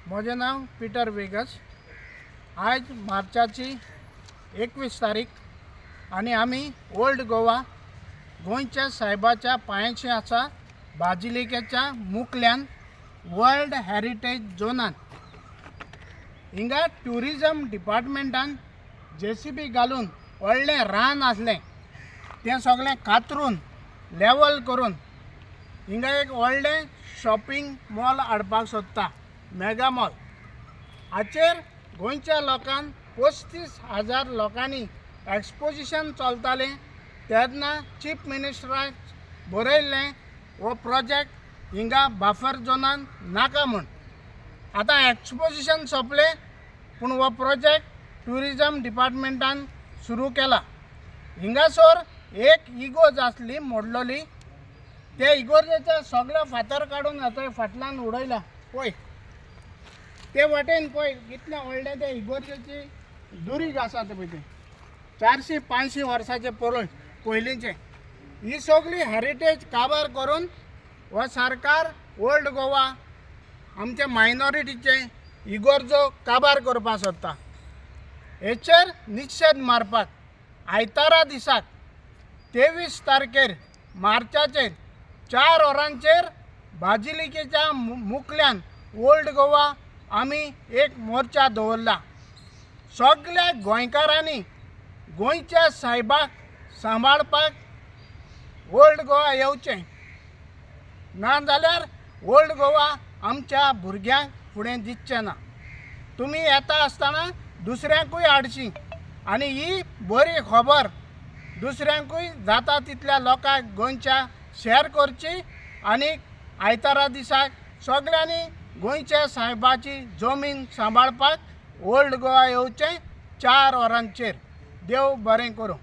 माझे नाव Peter Vegas. आज मार्चाची 21 तारीख आणि आम्ही ओल्ड गोवा गोंयच्या साहेबाच्या पांयशी आसा बाजिलिकेच्या मुखल्यान वर्ल्ड हेरिटेज झोनान हिंगा ट्युरिजम डिपार्टमेंटान JCB घालून व्हडलें रान आसलें तें सगळें कातरून लेवल करून हिंगा एक व्हडलें शॉपिंग मॉल हाडपाक सोदता, मेगा मॉल। हाचेर गोंयच्या लोकांक 35,000 लोकांनी एक्सपोजिशन चलतालें तेन्ना चीफ मिनिस्टराक बरयल्लें हो प्रोजेक्ट हिंगा बफर झोनान नाका म्हूण। आतां एक्सपोजिशन सोंपलें पूण हो प्रोजेक्ट ट्युरिजम डिपार्टमेंटान सुरू केला। हिंगासर एक इगोर्ज आसली मोडलोली, त्या इगोर्जेचे सगळे फातर काडून थंय फाटल्यान उडयला पळय ते वाटेन पळय कितलें व्हडलें ते इगोर्जेची दुरीग आसा ते पळय ते 450 वर्सांचे पयलींचे। ही सगळी हेरिटेज काबार करून हो सरकार ओल्ड गोवा आमचे मायनॉरिटीचे इगोर्जो काबार करपाक सोदता। हेचेर निशेध मारपाक आयतारा दिसाक 23 तारखेर मार्चाचेर 4 वरांचेर बाजिलिकेच्या मुखल्यान ओल्ड गोवा आमी एक मोर्चा दवरला। सगळ्या गोंयकारांनी गोंयच्या साहेबाक सांबाळपाक ओल्ड गोवा येवचें, नाजाल्यार ओल्ड गोवा आमच्या भुरग्यांक फुडें दिसचें ना। तुमी येता आसतना दुसऱ्यांकूय हाडची आनी ही बरी खबर दुसऱ्यांकूय जाता तितल्या लोकांक गोंयच्या शेअर करची आनी आयतारा दिसाक सगळ्यांनी गोंयच्या साहेबाची जमीन सांबाळपाक ओल्ड गोवा येवचें 4 वरांचेर। देव बरें करूं।